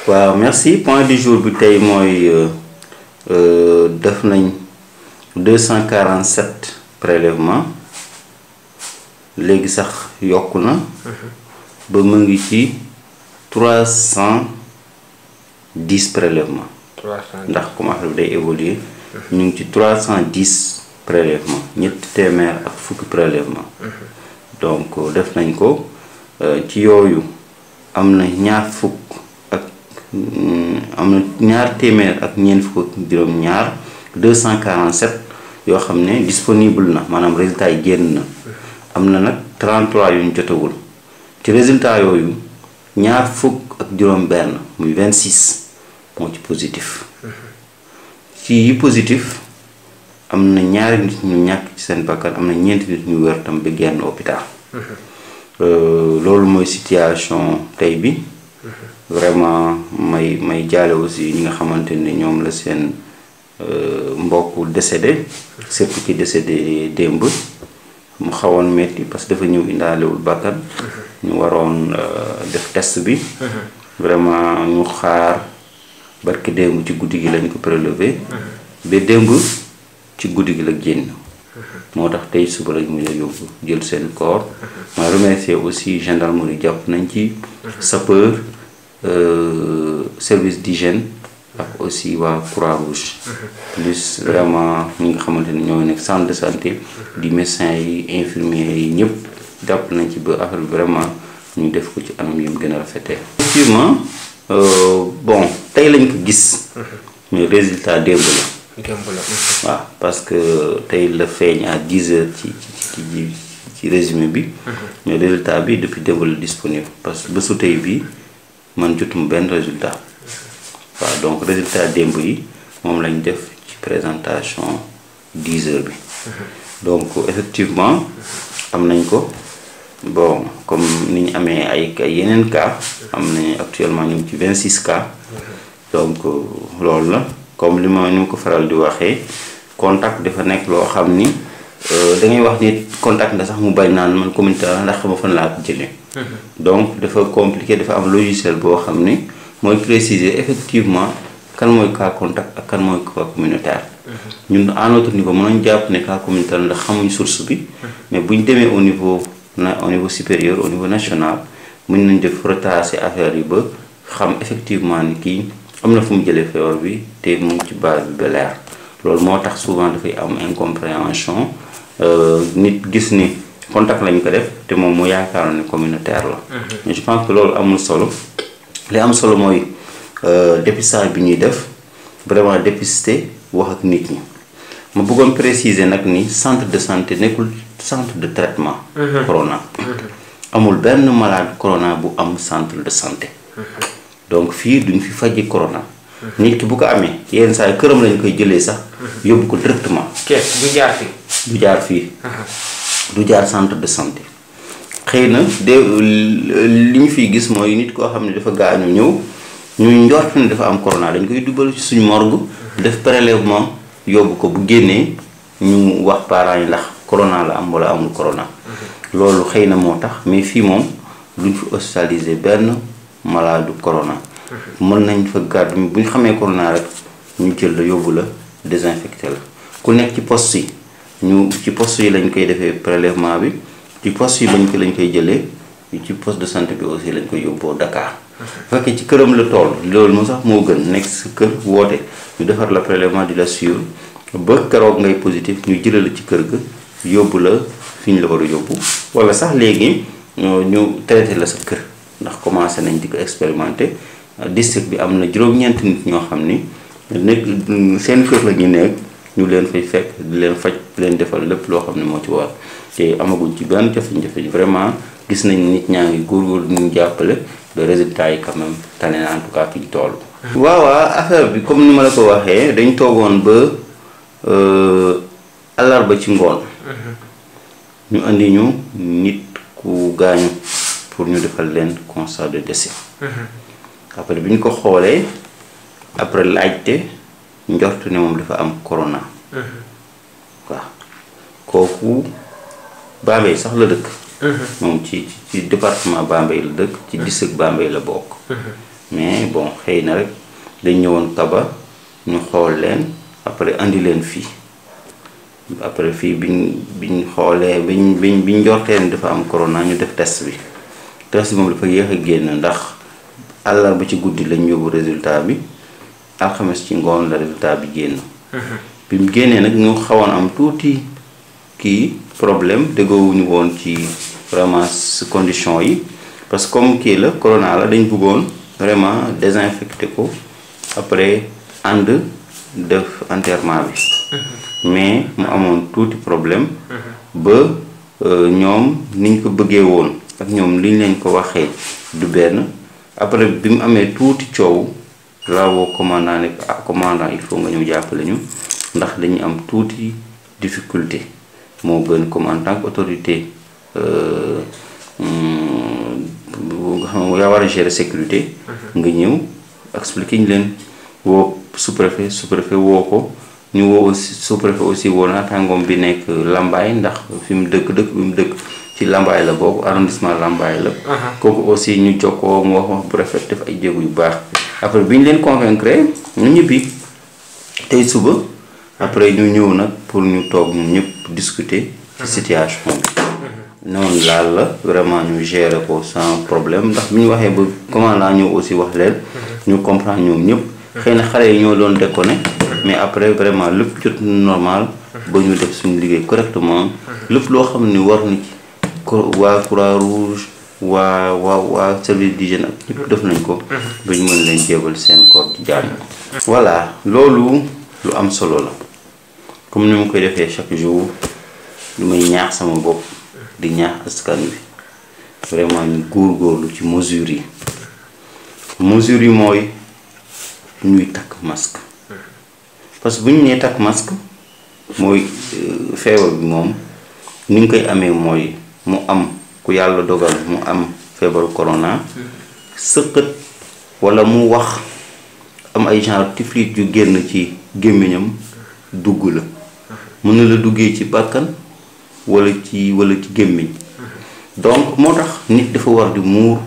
waaw merci point du jour bi tey mooy def nañ 247 prélèvements léegi sax yokku na ba mu ngi ci 310 prélèvements ndax comme affaire bi day évoluer ñu ngi ci 310 prélèvements ñetti téeméer ak fukki prélèvements donc def nañ ko ci yooyu am na ñaar fukk ak am na ñaar téeméer ak ñeent fukk ak juróom-ñaar 247 yoo xam ne disponible na maanaam résultat yi génn na am na nag 33 yu ñu jotagul ci résultat yooyu ñaar fukk ak juróom-benn muy 26 moo ci positif ci yi positif am na ñaari nit ñu ñàkk ci seen bakkan am na ñeenti nit ñu wér tam ba génn hôpital. loolu mooy situation tey bi vraiment may jaale aussi ñi nga xamante ne ñoom la seen mbokk décédé surtout ki décédé démb mu xawoon metti parce que dafa ñëw indaalewul bakkan ñu waroon def test bi vraiment ñu xaar barki démb ci guddi gi lañ ko prélevé ba démb ci guddi gi la génn moo tax tey suba lañ mujj a yóbbu jël seen corps ma remercier aussi gendarmerie jàpp nañ ci sapeur service d'hygiène ak aussi waa Croix-Rouge plus vraiment ñi nga xamante ne ñoo nekk centre de santé di médecins yi infirmiers yi ñëpp jàpp nañ ci ba affaire bi vraiment ñu def ko ci anam yi mu gën a rafetee. effectivement bon tey lañ ko gis mais résultat démb la waaw parce que tey la feeñ à 10 heures ci résumé bi mais résultat bi depuis démb la disponible parce que bésu tey bi man jotuma benn résultat waaw donc résultat démb yi moom lañ def ci présentation 10 heures bi donc effectivement am nañ ko bon comme ni ñu amee ay yeneen cas am nañu actuellement ñu ngi ci 26 cas donc loolu la comme li ma ñu ko faral di waxee contact dafa nekk loo xam ni da ngay wax ni contact nga sax mu bañ naan man communautaire ndax xam nga fan laa ko jëlee. donc dafa compliqué dafa am logiciel boo xam ni mooy préciser effectivement kan mooy cas contact ak kan mooy cas communautaire. ñun à notre niveau mën nañu jàpp ne cas communautaire ndax xamuñ source bi. mais bu ñu demee au niveau supérieur au niveau national mën nañ def retracer affaire yi ba xam effectivement ni kii. am na fu mu jëlee feebar bi te mu ngi ci base bi ba leer loolu moo tax souvent dafay am incompréhension nit gis ni contact lañ ko def te moom mu yaakaaroon ne communautaire la. mais je pense que loolu amul solo li am solo mooy dépistage bi ñuy def vraiment dépister wax ak nit ñi ma bëggoon préciser nag ni centre de santé nekkul centre de traitement. corona amul benn malade corona bu am centre de santé. donc fii duñ fi faji corona. nit ki bu ko amee yenn saa yi këram lañ koy jëlee sax. yóbbu ko directement. du jaar fii. du jaar fii. du jaar centre de santé. xëy na de li ñu fiy gis mooy nit koo xam ne dafa gaañu ñëw ñu njort ne dafa am corona dañ koy dugal ci suñu morgue. def prélèvement yóbbu ko bu génnee ñu wax parents yi ndax corona la am wala amul corona. loolu xëy na moo tax mais fii moom duñ fi hospitaliser benn. malade corona mën nañ fa gàddu bu ñu xamee corona rek ñu jël la yóbbu la désinfecté la ku nekk ci poste yi ñu ci poste yi lañ koy defee prélèvement bi ci poste yi lañ koy jëlee ci poste de santé bi aussi lañ koy yóbboo Dakar fekkee ci këram la tool loolu moom sax moo gën nekk sa kër woote ñu defar la prélèvement di la suivre ba keroog ngay positif ñu jëlee la ci kër ga yóbbu la fi ñu la war a yóbbu wala sax léegi ñu traité la sa kër ndax commencé nañ di ko expérimenter district bi am na juróom-ñeenti nit ñoo xam ni nekk seen kër la ñu nekk ñu leen fay fekk di leen faj di leen defal lépp loo xam ne moo ci war te amaguñ ci benn jafe-jafe vraiment gis nañ nit ñaa ngi góorgóorlu ñu jàppale le résultat yi quand même tane na en tout cas fi ñu toll. waaw affaire bi comme ni ma la ko waxee dañ toogoon ba àllarba ci ngoon. ñu andi ñu nit ku gaañu. pour ñu defal leen constat de décès. après bi ñu ko xoolee après laajte njortu ne moom dafa am corona. waaw kooku Bambey sax la dëkk. moom ci département Bambey la dëkk ci district Bambey la bokk. mais bon xëy na rek dañ ñëwoon Kaba ñu xool leen après andi leen fii après fii biñ xoolee biñ njortee ne dafa am corona ñu def test bi moom dafa yéex a génn ndax àllarba ci guddi lañ yóbbu résultat bi alxames ci ngoon la résultat bi génn. bi mu génnee nag ñu xawoon am tuuti kii problème déggoowuñu woon ci vraiment condition yi parce que comme kii la corona la dañ bëggoon vraiment désinfecté ko après ànd def enterrement bi. mais mu amoon tuuti problème. ba ñoom niñ ko bëggee woon ak ñoom liñ leen ko waxee du benn après bi mu amee tuuti coow laa woo commandant ne commandant il faut nga ñëw jàppale ñu ndax dañuy am tuuti difficulté moo gën comme en tant que autorité nga xam yaa war a gérer sécurité. nga ñëw expliqué ñu leen woo sous-préfet woo ko. ñu woo aussi sous-préfet aussi woo naataangoom bi nekk Lambaye ndax fi mu dëkk bi mu dëkk ci Lambaye la boobu arrondissement Lambaye la. kooku aussi ñu jokkoo mu wax bu rafet def ay jéego yu baax. après bi ñu leen convaincre ñu ñibbi tey suba après ñu ñëw nag pour ñu toog ñun ñëpp discuter. ci situation bi. noonu laal la vraiment ñu gérer ko sans problème ndax bi ñu waxee ba commandant ñëw aussi wax leen. ñu comprendre ñoom ñëpp. xëy na xale yi ñoo doon déconné. mais après vraiment lépp jot normal. ba ñu def suñu liggéey correctement. lépp loo xam ne war na ci waa Croix-Rouge waa service d'hygiène ak ñëpp def nañ ko. ba ñu mën leen jébal seen corps ci jàmm. voilà loolu lu am solo la comme ni ma koy defee chaque jour lu may ñaax sama bopp di ñaax askan wi vraiment ñu góorgóorlu ci mesures yi mooy ñuy takk masque. parce que bu ñu nee takk masque mooy feebar bi moom ni nga koy amee mooy mu am ku yàlla dogal mu am feebaru corona sëqët walla mu wax am ay genre tiflit yu génn ci gémmiñam dugg la mën na la duggee ci bàkkan walla ci gémmiñ donc moo tax nit dafa war di muur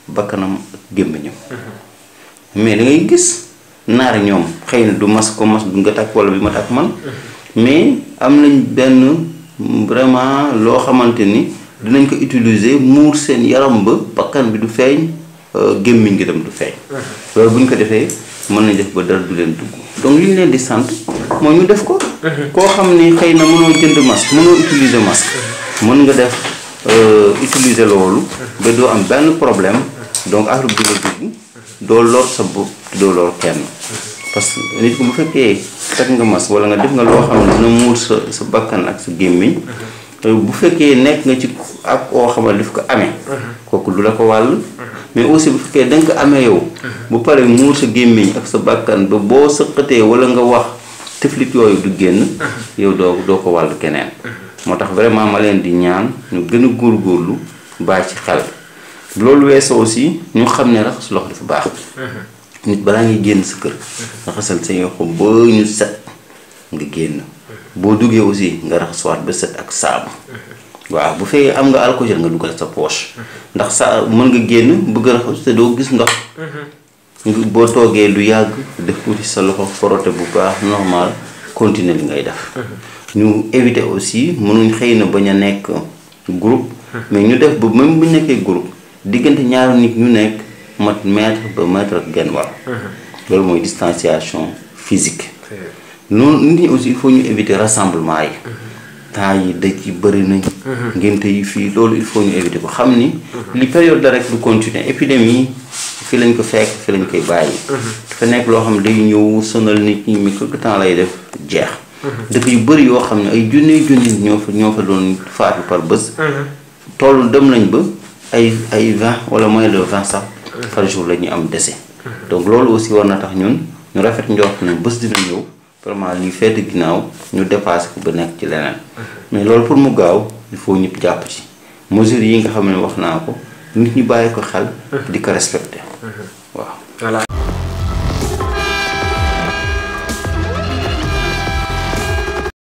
bakkanam ak gémmiñam mais da ngay gis naar ñoom xëy na du masque ko masque du nga takk wala bi ma takk man mais am nañ benn vraiment loo xamante ni dinañ ko utiliser muur seen yaram ba bakkan bi du feeñ gémmiñ gi dem du feeñ loolu bu ñu ko defee mën nañ def ba dara du leen dugg donc li ñu leen di sant mooy ñu def ko koo xam ni xëy na mënoo jënd masque mënoo utiliser masque mën nga def utiliser loolu ba doo am benn problème donc affaire bi la dugg doo lor sa bopp doo lor kenn parce que nit ko bu fekkee takk nga masque wala nga def nga loo xam ne dina muur sa bakkan ak sa gémmiñ bu fekkee nekk nga ci ak koo xamal daf ko amee kooku du la ko wàll mais aussi bu fekkee da nga ko amee yow bu paree muur sa gémmiñ ak sa bakkan ba boo sëqatee wala nga wax tiflit yooyu du génn yow doo ko wàll keneen moo tax vraiment ma leen di ñaan ñu gën a góorgóorlu bàyyi ci xel loolu weesoo aussi ñu xam ne raxas loxo dafa baax nit balaa ngay génn sa kër raxasal sa yoxo ba ñu set nga génn boo duggee aussi nga raxasuwaat ba set ak saabu waaw bu fekkee am nga alcool nga dugal sa poche ndax sa mën nga génn bëgg raxas te doo gis ndox boo toogee lu yàgg def tuuti sa loxo forote bu baax normal continuer li ngay def ñu éviter aussi mënuñ xëy na bañ a nekk groupe mais ñu def ba même bu ñu nekkee groupe diggante ñaari nit ñu nekk mat mètre ba mètre ak genn wàll loolu mooy distanciation physique noonu nit ñi aussi il faut ñu éviter rassemblement yi temps yi dëj yi bëri nañ ngénte yi fii loolu il faut ñu éviter ko xam ni li période la rek du continuer épidémie fii lañ ko fekk fii lañ koy bàyyi dafa nekk loo xam ne day ñëw sonal nit ñi mais quelque temps lay def jeex dëkk yu bëri yoo xam ne ay junni ñoo fa doon faatu par bés toll dem nañ ba ay 20 wala moins de 20 sax par jour la ñuy am décès donc loolu aussi war na tax ñun ñu rafet njort ne bés dina ñëw vraiment lii feete ginnaaw ñu dépassé ko ba nekk ci leneen mais loolu pour mu gaaw il faut ñëpp jàpp ci mesures yi nga xam ne wax naa ko nit ñi bàyyi ko xel di ko respecté waaw.